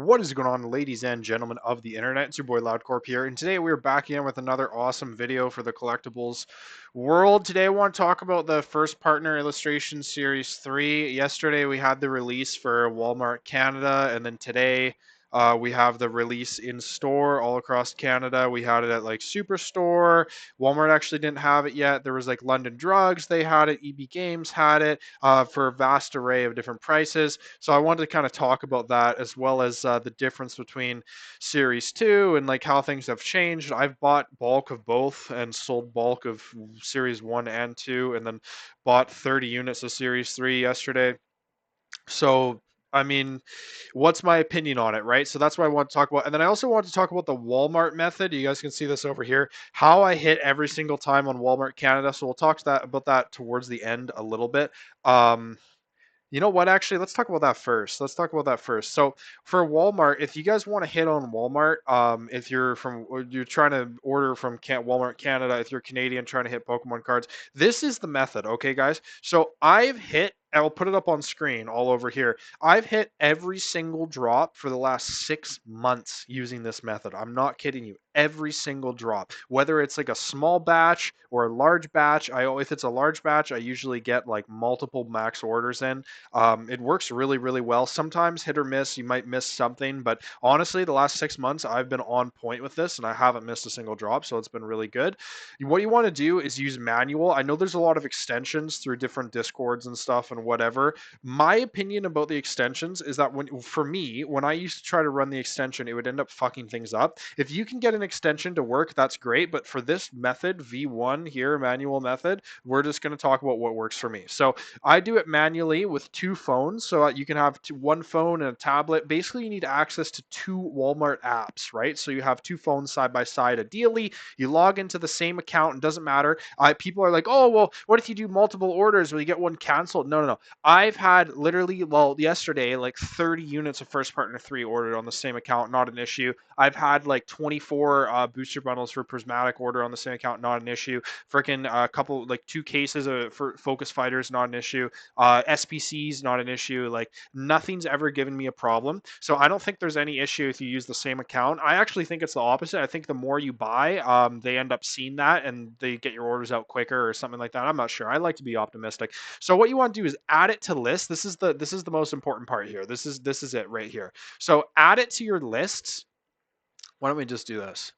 What is going on, ladies and gentlemen of the internet? It's your boy Loudcorp here, and today we're back in with another awesome video for the collectibles world. Today I want to talk about the first partner illustration series 3. Yesterday we had the release for Walmart Canada, and then today we have the release in store all across Canada. We had it at like Superstore. Walmart actually didn't have it yet. There was like London Drugs, they had it. EB Games had it for a vast array of different prices. So I wanted to kind of talk about that as well as the difference between Series 2 and like how things have changed. I've bought bulk of both and sold bulk of Series 1 and 2 and then bought 30 units of Series 3 yesterday. So I mean, what's my opinion on it, right? So that's what I want to talk about. And then I also want to talk about the Walmart method. You guys can see this over here, how I hit every single time on Walmart Canada. So we'll talk to about that towards the end a little bit. You know what? Actually, let's talk about that first. Let's talk about that first. So for Walmart, if you guys want to hit on Walmart, if you're from or you're trying to order from Walmart Canada, if you're Canadian trying to hit Pokemon cards, this is the method. Okay, guys. So I've hit. I'll put it up on screen all over here. I've hit every single drop for the last 6 months using this method. I'm not kidding you. Every single drop, whether it's like a small batch or a large batch. If it's a large batch, I usually get like multiple max orders in. It works really, really well. Sometimes hit or miss, you might miss something, but honestly, the last 6 months I've been on point with this and I haven't missed a single drop, so it's been really good. What you want to do is use manual. I know there's a lot of extensions through different discords and stuff and whatever. My opinion about the extensions is that for me, when I used to try to run the extension, it would end up fucking things up. If you can get an extension to work, that's great, but for this method, V1 here, manual method, we're just going to talk about what works for me. So I do it manually with two phones, so you can have one phone and a tablet. Basically, you need access to two Walmart apps, right? So you have two phones side by side. Ideally, you log into the same account. It doesn't matter. People are like, oh, well, what if you do multiple orders? Will you get one canceled? No, no, no. I've had literally, well, yesterday, like 30 units of First Partner 3 ordered on the same account, not an issue. I've had like 24 booster bundles for Prismatic order on the same account, not an issue. Freaking a couple, like 2 cases for Focus Fighters, not an issue. SPCs, not an issue. Like nothing's ever given me a problem. So I don't think there's any issue if you use the same account. I actually think it's the opposite. I think the more you buy, they end up seeing that and they get your orders out quicker or something like that. I'm not sure. I like to be optimistic. So what you want to do is add it to lists. This is the most important part here. This is it right here. So add it to your lists. Why don't we just do this?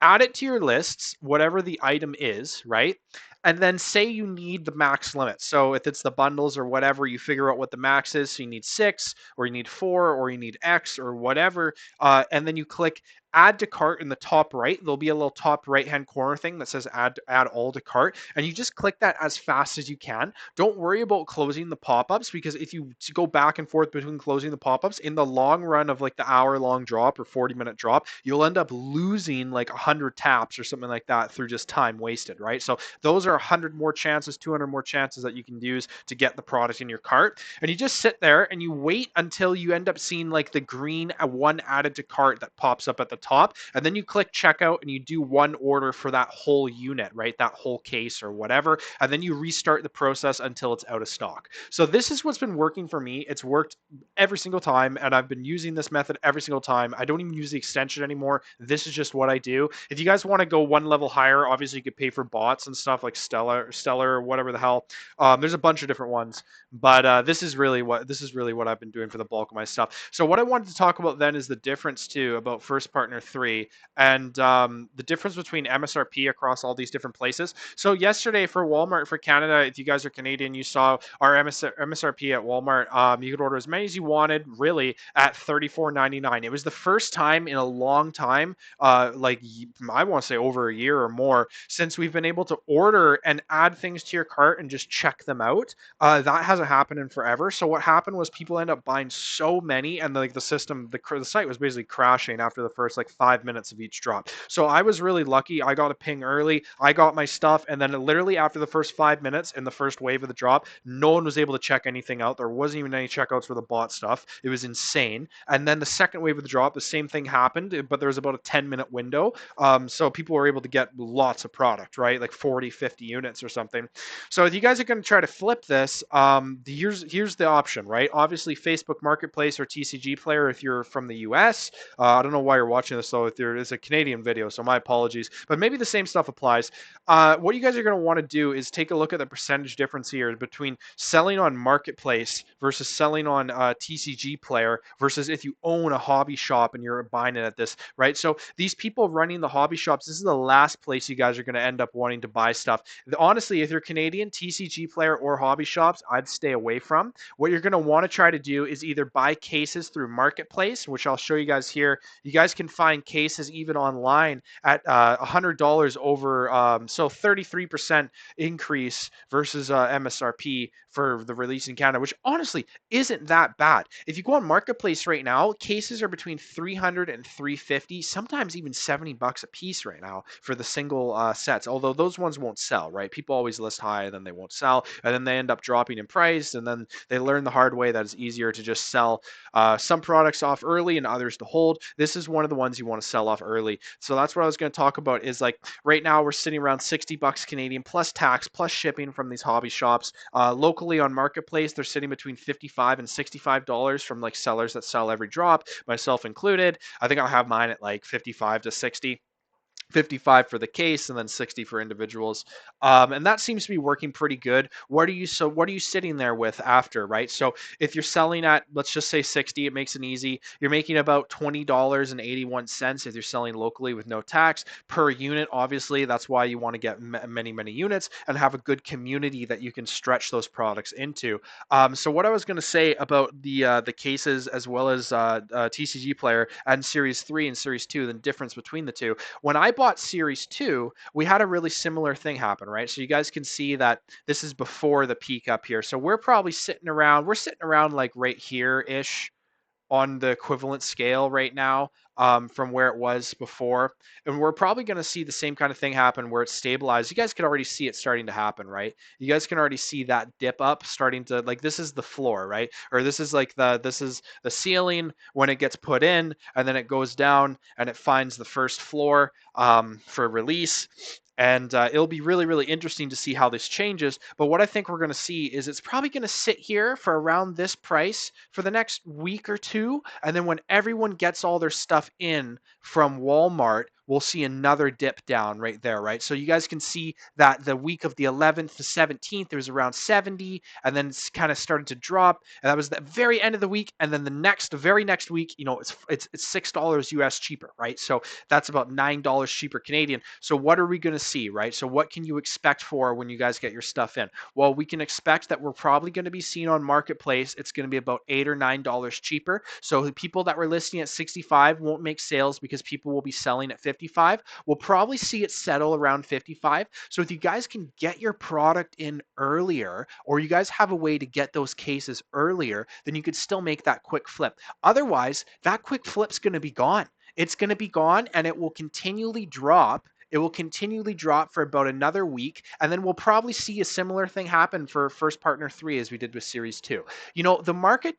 Add it to your lists, whatever the item is, right? And then say you need the max limit. So if it's the bundles or whatever, you figure out what the max is. So you need 6, or you need 4, or you need X, or whatever. And then you click add to cart in the top right. There'll be a little top right hand corner thing that says add all to cart. And you just click that as fast as you can. Don't worry about closing the pop-ups, because if you go back and forth between closing the pop-ups, in the long run of like the hour-long drop or 40-minute drop, you'll end up losing like 100 taps or something like that through just time wasted, right? So those are 100 more chances, 200 more chances that you can use to get the product in your cart. And you just sit there and you wait until you end up seeing like the green one added to cart that pops up at the top. And then you click checkout and you do one order for that whole unit, right? That whole case or whatever. And then you restart the process until it's out of stock. So this is what's been working for me. It's worked every single time. And I've been using this method every single time. I don't even use the extension anymore. This is just what I do. If you guys want to go one level higher, obviously you could pay for bots and stuff like Stellar, or whatever the hell. There's a bunch of different ones, but this is really what I've been doing for the bulk of my stuff. So what I wanted to talk about then is the difference too about First Partner 3 and the difference between MSRP across all these different places. So yesterday for Walmart for Canada, if you guys are Canadian, you saw our MSRP at Walmart. You could order as many as you wanted, really, at $34.99. It was the first time in a long time, like I want to say over a year or more, since we've been able to order and add things to your cart and just check them out. That hasn't happened in forever. So what happened was people end up buying so many, and like the system, the site was basically crashing after the first like like 5 minutes of each drop. So I was really lucky. I got a ping early. I got my stuff, and then literally after the first 5 minutes in the first wave of the drop, no one was able to check anything out. There wasn't even any checkouts for the bot stuff. It was insane. And then the second wave of the drop, the same thing happened, but there was about a 10-minute window. So people were able to get lots of product, right? Like 40, 50 units or something. So if you guys are going to try to flip this, here's the option, right? Obviously, Facebook Marketplace or TCG Player if you're from the US. I don't know why you're watching this though. If there is a Canadian video, so my apologies. But maybe the same stuff applies. What you guys are going to want to do is take a look at the percentage difference here between selling on Marketplace versus selling on TCG Player versus if you own a hobby shop and you're buying it at this, right? So these people running the hobby shops, this is the last place you guys are going to end up wanting to buy stuff. Honestly, if you're Canadian, TCG Player or hobby shops, I'd stay away from. What you're going to want to try to do is either buy cases through Marketplace, which I'll show you guys here. You guys can find cases even online at $100 over, so 33% increase versus MSRP for the release in Canada, which honestly isn't that bad. If you go on Marketplace right now, cases are between 300 and 350, sometimes even $70 a piece right now for the single sets. Although those ones won't sell, right? People always list high and then they won't sell, and then they end up dropping in price, and then they learn the hard way that it's easier to just sell some products off early and others to hold. This is one of the ones you want to sell off early. So that's what I was going to talk about. Is like right now we're sitting around $60 Canadian plus tax plus shipping from these hobby shops. Locally on Marketplace, they're sitting between $55 and $65 from like sellers that sell every drop, myself included. I think I'll have mine at like 55 to 60. 55 for the case and then 60 for individuals, and that seems to be working pretty good. What are you sitting there with after, right? So if you're selling at, let's just say 60, it makes it easy. You're making about $20.81 if you're selling locally with no tax per unit. Obviously that's why you want to get many units and have a good community that you can stretch those products into. So what I was going to say about the cases as well as TCG Player and Series 3 and Series 2, the difference between the two. When I bought Series 2, we had a really similar thing happen, right? So you guys can see that this is before the peak up here. So we're probably sitting around like right here-ish on the equivalent scale right now, from where it was before. And we're probably going to see the same kind of thing happen where it's stabilized. You guys can already see it starting to happen, right? You guys can already see that dip up starting to, like, this is the floor, right? Or this is like this is the ceiling when it gets put in, and then it goes down and it finds the first floor for release. And it'll be really interesting to see how this changes. But what I think we're going to see is it's probably going to sit here for around this price for the next week or two. And then when everyone gets all their stuff in from Walmart, we'll see another dip down right there, right? So you guys can see that the week of the 11th to 17th, there was around 70, and then it's kind of started to drop. And that was the very end of the week. And then the very next week, it's $6 US cheaper, right? So that's about $9 cheaper Canadian. So what are we going to see, right? So what can you expect for when you guys get your stuff in? Well, we can expect that we're probably going to be seeing on Marketplace, it's going to be about $8 or $9 cheaper. So the people that were listing at 65 won't make sales because people will be selling at 55. We'll probably see it settle around 55. So if you guys can get your product in earlier, or you guys have a way to get those cases earlier, then you could still make that quick flip. Otherwise, that quick flip's going to be gone. It's going to be gone, and it will continually drop. It will continually drop for about another week, and then we'll probably see a similar thing happen for First Partner 3 as we did with Series 2. The market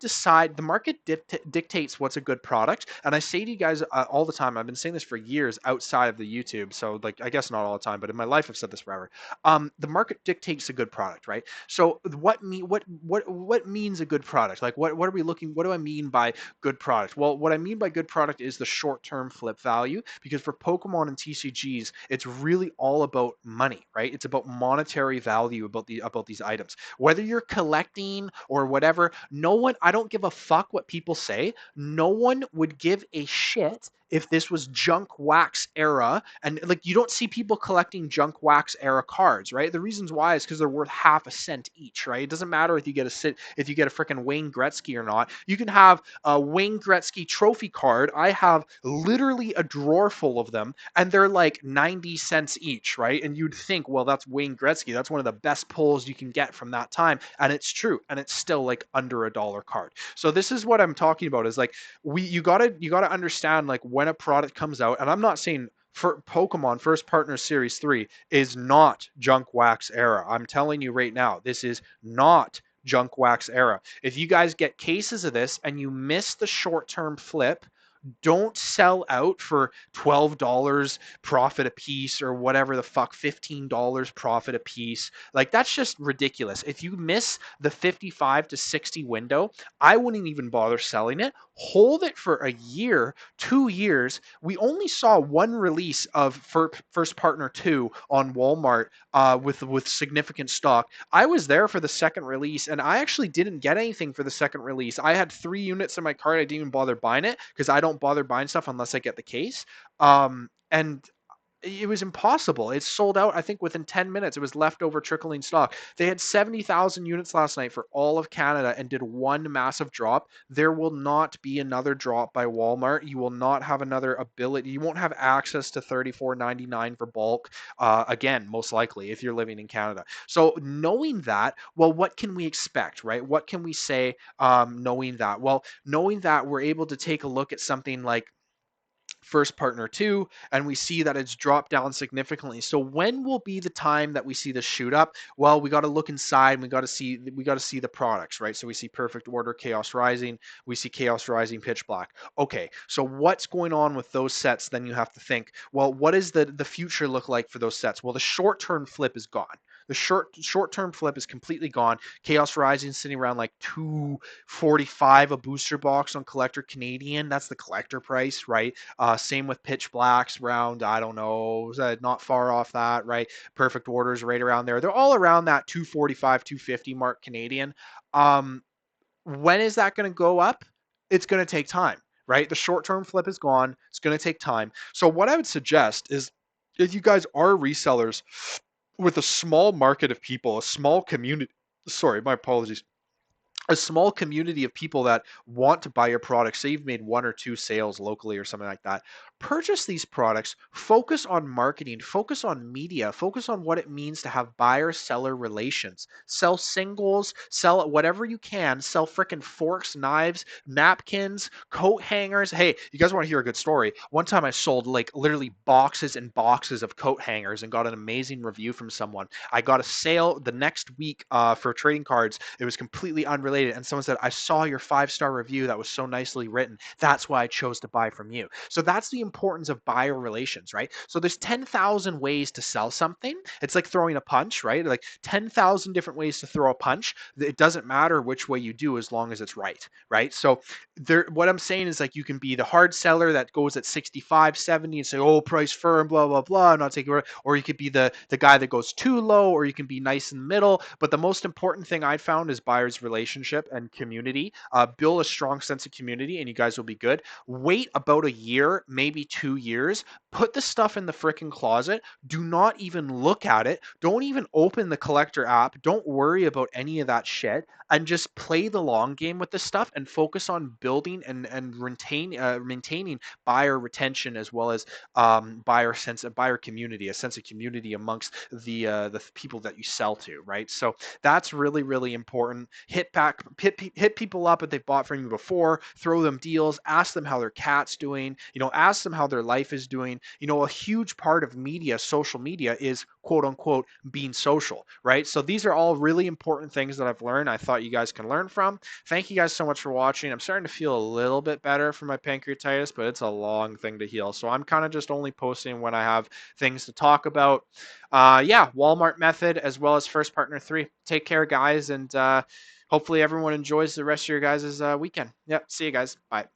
dictates what's a good product, and I say to you guys all the time, I've been saying this for years outside of the YouTube, so like I guess not all the time, but in my life I've said this forever. The market dictates a good product, right? So what means a good product? Like what are we looking? What do I mean by good product? Well, what I mean by good product is the short-term flip value, because for Pokemon and TCGs, it's really all about money, right? It's about monetary value about these items. Whether you're collecting or whatever, I don't give a fuck what people say. No one would give a shit if this was junk wax era, and like you don't see people collecting junk wax era cards, right? The reasons why is because they're worth half a cent each, right? It doesn't matter if you get a freaking Wayne Gretzky or not. You can have a Wayne Gretzky trophy card. I have literally a drawer full of them, and they're like 90 cents each, right? And you'd think, well, that's Wayne Gretzky. That's one of the best pulls you can get from that time. And it's true. And it's still like under a dollar card. So this is what I'm talking about is like you gotta understand like when a product comes out, and I'm not saying for Pokemon First Partner Series 3 is not junk wax era. I'm telling you right now, this is not junk wax era. If you guys get cases of this and you miss the short-term flip, don't sell out for $12 profit a piece or whatever the fuck, $15 profit a piece. Like that's just ridiculous. If you miss the 55 to 60 window, I wouldn't even bother selling it. Hold it for a year, 2 years. We only saw one release of First Partner 2 on Walmart with significant stock. I was there for the second release, and I actually didn't get anything for the second release. I had 3 units in my cart. I didn't even bother buying it because I don't bother buying stuff unless I get the case. And it was impossible. It sold out, I think, within 10 minutes. It was leftover trickling stock. They had 70,000 units last night for all of Canada and did one massive drop. There will not be another drop by Walmart. You will not have another ability. You won't have access to $34.99 for bulk again, most likely, if you're living in Canada. So knowing that, well, what can we expect, right? What can we say knowing that? Well, knowing that we're able to take a look at something like First Partner 2 and we see that it's dropped down significantly. So when will be the time that we see this shoot up? Well, we got to look inside and we got to see the products, right? So we see Perfect Order, Chaos Rising, we see Chaos Rising, Pitch Black. Okay, so what's going on with those sets? Then you have to think, well, what does the future look like for those sets? Well, the short-term flip is gone. The short-term flip is completely gone. Chaos Rising sitting around like 245 a booster box on Collector Canadian. That's the collector price, right? Same with Pitch Blacks around, I don't know, not far off that, right? Perfect Orders right around there. They're all around that 245, 250 mark Canadian. Um, when is that going to go up? It's going to take time, right? The short term flip is gone. It's going to take time. So, what I would suggest is if you guys are resellers with a small market of people, a small community, sorry, my apologies, a small community of people that want to buy your products, say you've made one or two sales locally or something like that, purchase these products, focus on marketing, focus on media, focus on what it means to have buyer-seller relations. Sell singles, sell whatever you can, sell frickin' forks, knives, napkins, coat hangers. Hey, you guys want to hear a good story? One time I sold like literally boxes and boxes of coat hangers and got an amazing review from someone. I got a sale the next week for trading cards. It was completely unrelated. And someone said, I saw your 5-star review. That was so nicely written. That's why I chose to buy from you. So that's the importance of buyer relations, right? So there's 10,000 ways to sell something. It's like throwing a punch, right? Like 10,000 different ways to throw a punch. It doesn't matter which way you do as long as it's right, right? So what I'm saying is like you can be the hard seller that goes at 65, 70 and say, oh, price firm, blah, blah, blah. I'm not taking it. Or you could be the guy that goes too low, or you can be nice in the middle. But the most important thing I found is buyer's relationship and community. Build a strong sense of community and you guys will be good. Wait about a year, maybe 2 years. Put the stuff in the freaking closet. Do not even look at it. Don't even open the collector app. Don't worry about any of that shit. And just play the long game with this stuff and focus on building and maintaining buyer retention as well as buyer community, a sense of community amongst the people that you sell to, right? So that's really really important. Hit people up if they've bought from you before. Throw them deals. Ask them how their cat's doing. Ask them how their life is doing. A huge part of media, social media, is quote unquote being social, right? So these are all really important things that I've learned. I thought you guys can learn from. Thank you guys so much for watching. I'm starting to feel a little bit better from my pancreatitis, but it's a long thing to heal. So I'm kind of just only posting when I have things to talk about. Yeah, Walmart method as well as First Partner 3. Take care, guys, and hopefully everyone enjoys the rest of your guys' weekend. Yep, see you guys. Bye.